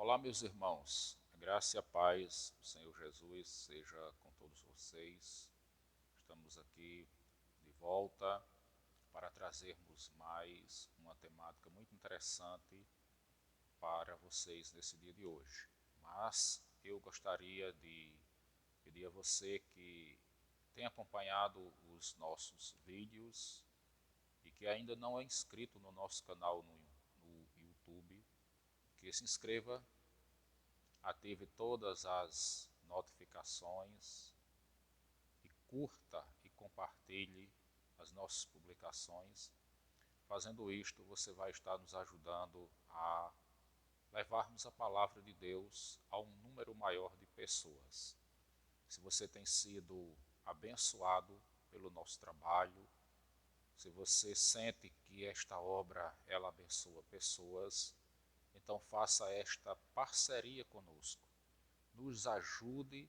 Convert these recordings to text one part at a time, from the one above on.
Olá, meus irmãos, a graça e a paz do Senhor Jesus seja com todos vocês. Estamos aqui de volta para trazermos mais uma temática muito interessante para vocês nesse dia de hoje. Mas eu gostaria de pedir a você que tem acompanhado os nossos vídeos e que ainda não é inscrito no nosso canal no YouTube, que se inscreva, ative todas as notificações e curta e compartilhe as nossas publicações. Fazendo isto, você vai estar nos ajudando a levarmos a palavra de Deus a um número maior de pessoas. Se você tem sido abençoado pelo nosso trabalho, se você sente que esta obra ela abençoa pessoas, então faça esta parceria conosco. Nos ajude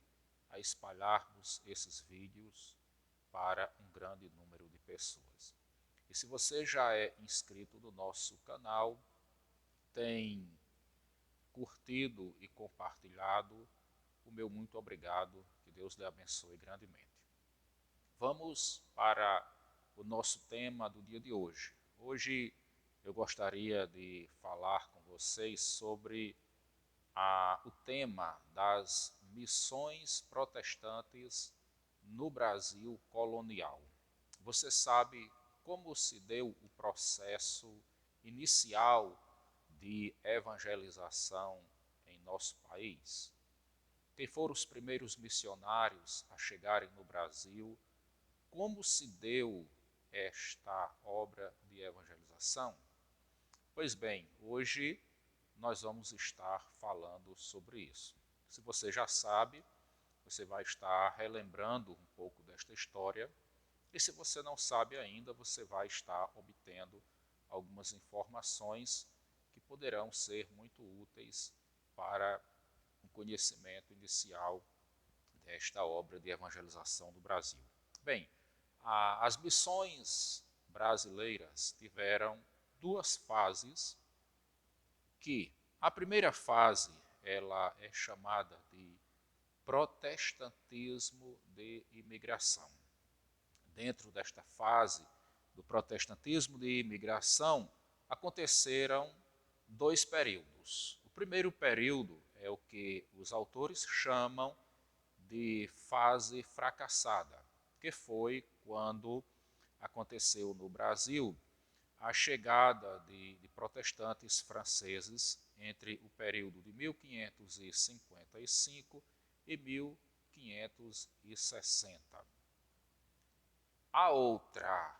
a espalharmos esses vídeos para um grande número de pessoas. E se você já é inscrito no nosso canal, tem curtido e compartilhado, o meu muito obrigado, que Deus lhe abençoe grandemente. Vamos para o nosso tema do dia de hoje. Hoje eu gostaria de falar com vocês sobre o tema das missões protestantes no Brasil colonial. Você sabe como se deu o processo inicial de evangelização em nosso país? Quem foram os primeiros missionários a chegarem no Brasil? Como se deu esta obra de evangelização? Pois bem, hoje nós vamos estar falando sobre isso. Se você já sabe, você vai estar relembrando um pouco desta história, e se você não sabe ainda, você vai estar obtendo algumas informações que poderão ser muito úteis para o conhecimento inicial desta obra de evangelização do Brasil. Bem, as missões brasileiras tiveram duas fases que a primeira fase ela é chamada de protestantismo de imigração. Dentro desta fase do protestantismo de imigração aconteceram dois períodos. O primeiro período é o que os autores chamam de fase fracassada, que foi quando aconteceu no Brasil a chegada de protestantes franceses entre o período de 1555 e 1560. A outra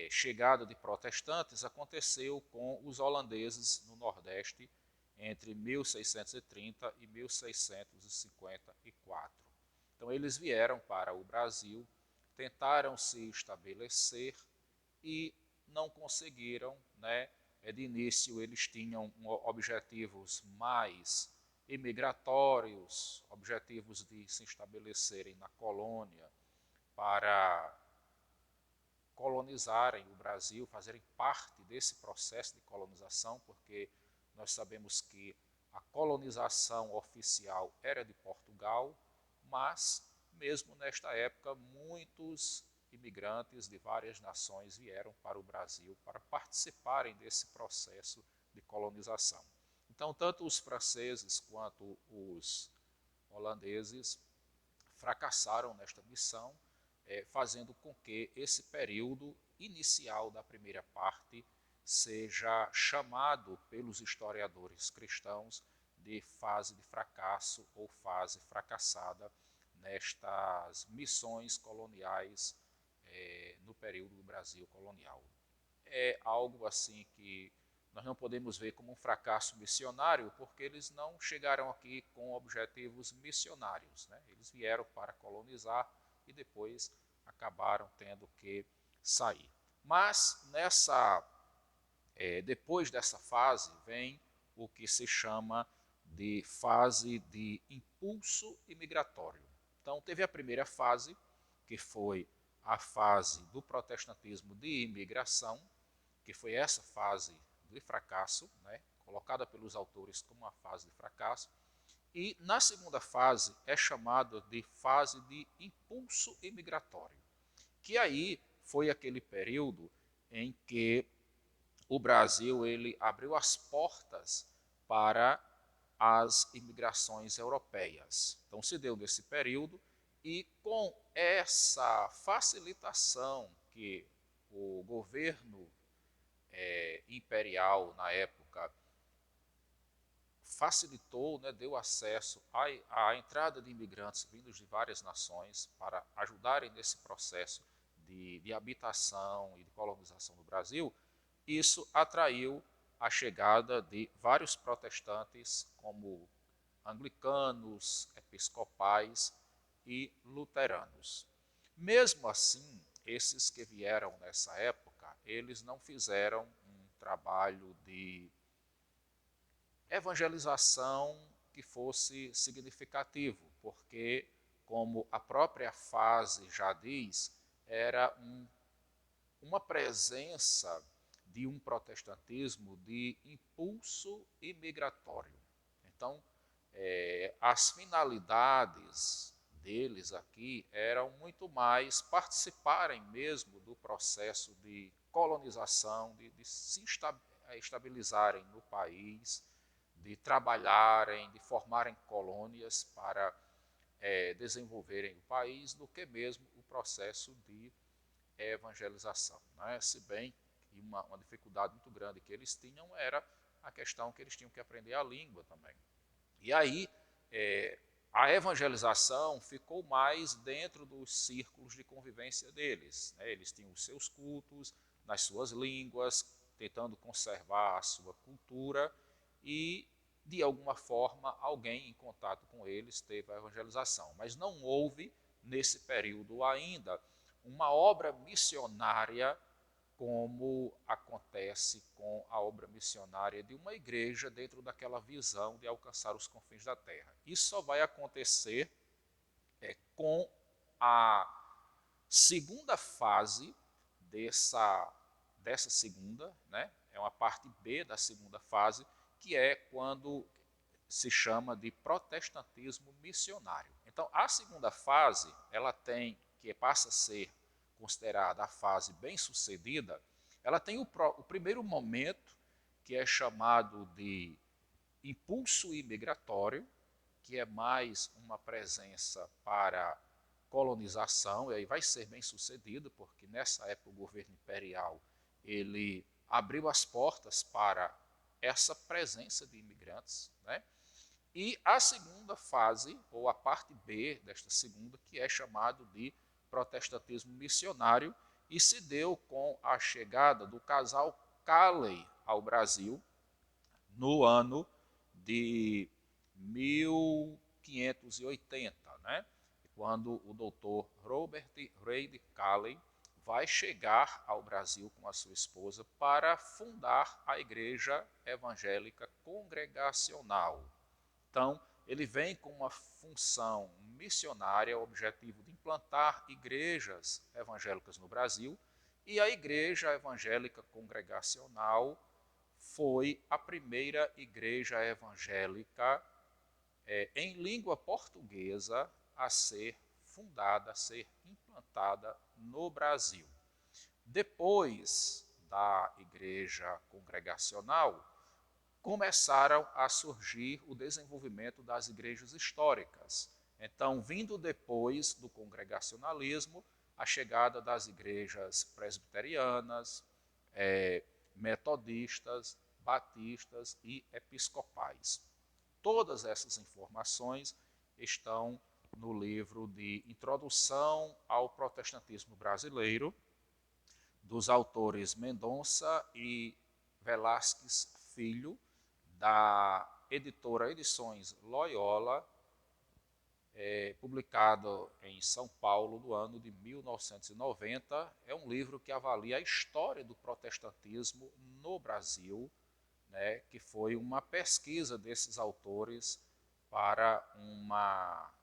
chegada de protestantes aconteceu com os holandeses no Nordeste entre 1630 e 1654. Então eles vieram para o Brasil, tentaram se estabelecer e não conseguiram, né? De início eles tinham objetivos mais imigratórios, objetivos de se estabelecerem na colônia para colonizarem o Brasil, fazerem parte desse processo de colonização, porque nós sabemos que a colonização oficial era de Portugal, mas mesmo nesta época muitos imigrantes de várias nações vieram para o Brasil para participarem desse processo de colonização. Então, tanto os franceses quanto os holandeses fracassaram nesta missão, fazendo com que esse período inicial da primeira parte seja chamado pelos historiadores cristãos de fase de fracasso ou fase fracassada nestas missões coloniais no período do Brasil colonial. É algo assim que nós não podemos ver como um fracasso missionário, porque eles não chegaram aqui com objetivos missionários, né? Eles vieram para colonizar e depois acabaram tendo que sair. Mas depois dessa fase vem o que se chama de fase de impulso imigratório. Então teve a primeira fase, que foi a fase do protestantismo de imigração, que foi essa fase de fracasso, né, colocada pelos autores como uma fase de fracasso. E na segunda fase é chamada de fase de impulso imigratório, que aí foi aquele período em que o Brasil ele abriu as portas para as imigrações europeias. Então se deu nesse período e com essa facilitação que o governo imperial na época facilitou, né, deu acesso à entrada de imigrantes vindos de várias nações para ajudarem nesse processo de habitação e de colonização do Brasil, isso atraiu a chegada de vários protestantes, como anglicanos, episcopais e luteranos. Mesmo assim, esses que vieram nessa época, eles não fizeram um trabalho de evangelização que fosse significativo, porque, como a própria fase já diz, era uma presença de um protestantismo de impulso imigratório. Então, as finalidades deles aqui eram muito mais participarem mesmo do processo de colonização, de se estabilizarem no país, de trabalharem, de formarem colônias para desenvolverem o país, do que mesmo o processo de evangelização. Né? Se bem que uma dificuldade muito grande que eles tinham era a questão que eles tinham que aprender a língua também. E aí, a evangelização ficou mais dentro dos círculos de convivência deles. Né? Eles tinham os seus cultos, nas suas línguas, tentando conservar a sua cultura e, de alguma forma, alguém em contato com eles teve a evangelização. Mas não houve, nesse período ainda, uma obra missionária como acontece com a obra missionária de uma igreja dentro daquela visão de alcançar os confins da terra. Isso só vai acontecer com a segunda fase dessa segunda, né? É uma parte B da segunda fase, que é quando se chama de protestantismo missionário. Então, a segunda fase, ela tem, que passa a ser considerada a fase bem-sucedida, ela tem o primeiro momento, que é chamado de impulso imigratório, que é mais uma presença para colonização, e aí vai ser bem-sucedido, porque nessa época o governo imperial ele abriu as portas para essa presença de imigrantes, né? E a segunda fase, ou a parte B desta segunda, que é chamado de protestantismo missionário, e se deu com a chegada do casal Calley ao Brasil no ano de 1580, né? Quando o doutor Robert Reid Calley vai chegar ao Brasil com a sua esposa para fundar a Igreja Evangélica Congregacional. Então, ele vem com uma função missionária, o objetivo de implantar igrejas evangélicas no Brasil, e a Igreja Evangélica Congregacional foi a primeira igreja evangélica em língua portuguesa a ser fundada, a ser implantada no Brasil. Depois da igreja congregacional, começaram a surgir o desenvolvimento das igrejas históricas. Então, vindo depois do congregacionalismo, a chegada das igrejas presbiterianas, metodistas, batistas e episcopais. Todas essas informações estão no livro de Introdução ao Protestantismo Brasileiro, dos autores Mendonça e Velásquez Filho, da editora Edições Loyola, publicado em São Paulo no ano de 1990. É um livro que avalia a história do protestantismo no Brasil, né, que foi uma pesquisa desses autores para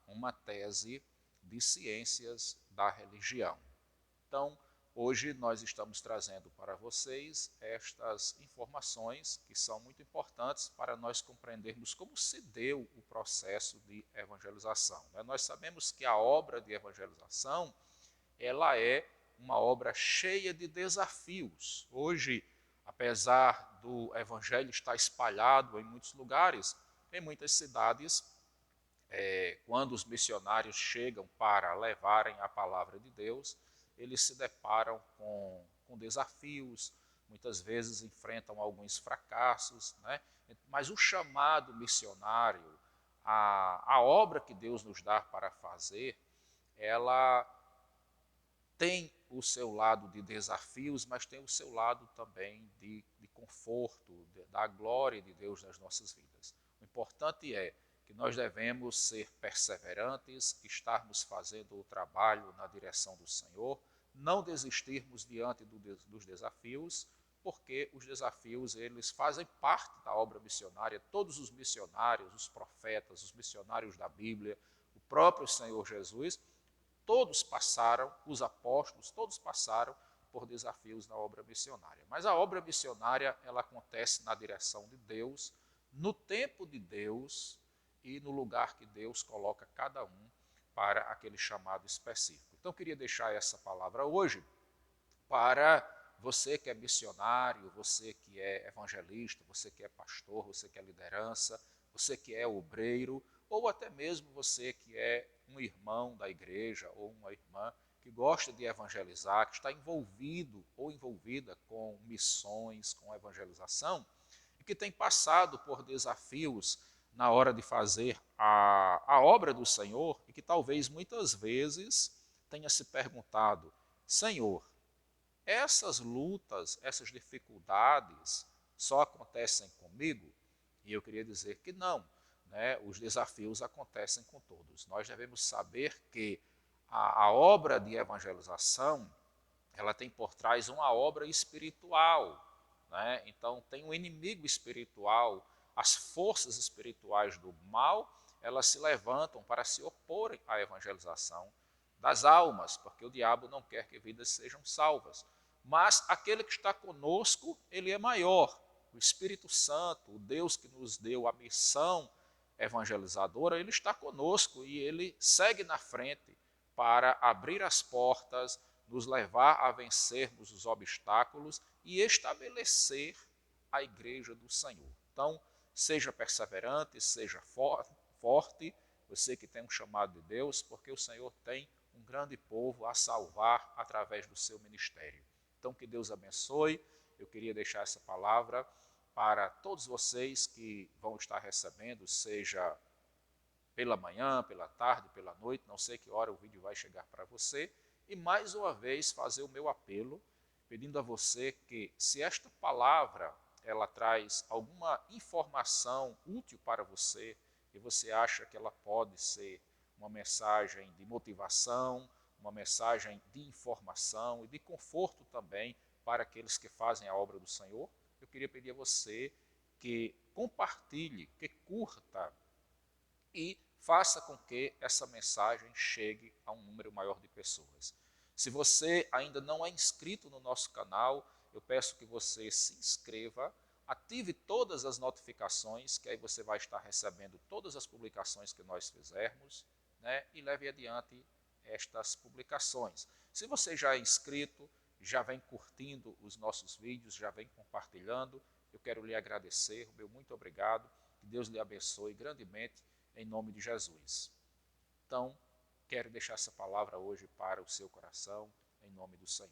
uma tese de ciências da religião. Então, hoje nós estamos trazendo para vocês estas informações que são muito importantes para nós compreendermos como se deu o processo de evangelização. Nós sabemos que a obra de evangelização, ela é uma obra cheia de desafios. Hoje, apesar do evangelho estar espalhado em muitos lugares, em muitas cidades, quando os missionários chegam para levarem a palavra de Deus, eles se deparam com desafios, muitas vezes enfrentam alguns fracassos, né? Mas o chamado missionário, a obra que Deus nos dá para fazer, ela tem o seu lado de desafios, mas tem o seu lado também de conforto, da glória de Deus nas nossas vidas. O importante é que nós devemos ser perseverantes, estarmos fazendo o trabalho na direção do Senhor, não desistirmos diante dos desafios, porque os desafios eles fazem parte da obra missionária. Todos os missionários, os profetas, os missionários da Bíblia, o próprio Senhor Jesus, todos passaram, os apóstolos, todos passaram por desafios na obra missionária. Mas a obra missionária, ela acontece na direção de Deus, no tempo de Deus e no lugar que Deus coloca cada um para aquele chamado específico. Então, eu queria deixar essa palavra hoje para você que é missionário, você que é evangelista, você que é pastor, você que é liderança, você que é obreiro, ou até mesmo você que é um irmão da igreja ou uma irmã que gosta de evangelizar, que está envolvido ou envolvida com missões, com evangelização, e que tem passado por desafios na hora de fazer a obra do Senhor e que talvez muitas vezes tenha se perguntado: Senhor, essas lutas, essas dificuldades só acontecem comigo? E eu queria dizer que não, né? Os desafios acontecem com todos. Nós devemos saber que a obra de evangelização, ela tem por trás uma obra espiritual, né? Então tem um inimigo espiritual, as forças espirituais do mal, elas se levantam para se oporem à evangelização das almas, porque o diabo não quer que vidas sejam salvas. Mas aquele que está conosco, ele é maior. O Espírito Santo, o Deus que nos deu a missão evangelizadora, ele está conosco e ele segue na frente para abrir as portas, nos levar a vencermos os obstáculos e estabelecer a igreja do Senhor. Então, seja perseverante, seja forte, você que tem um chamado de Deus, porque o Senhor tem um grande povo a salvar através do seu ministério. Então, que Deus abençoe. Eu queria deixar essa palavra para todos vocês que vão estar recebendo, seja pela manhã, pela tarde, pela noite, não sei que hora o vídeo vai chegar para você. E mais uma vez fazer o meu apelo, pedindo a você que, se esta palavra ela traz alguma informação útil para você, e você acha que ela pode ser uma mensagem de motivação, uma mensagem de informação e de conforto também para aqueles que fazem a obra do Senhor, eu queria pedir a você que compartilhe, que curta e faça com que essa mensagem chegue a um número maior de pessoas. Se você ainda não é inscrito no nosso canal, eu peço que você se inscreva, ative todas as notificações, que aí você vai estar recebendo todas as publicações que nós fizermos, né, e leve adiante estas publicações. Se você já é inscrito, já vem curtindo os nossos vídeos, já vem compartilhando, eu quero lhe agradecer, meu muito obrigado, que Deus lhe abençoe grandemente, em nome de Jesus. Então, quero deixar essa palavra hoje para o seu coração, em nome do Senhor.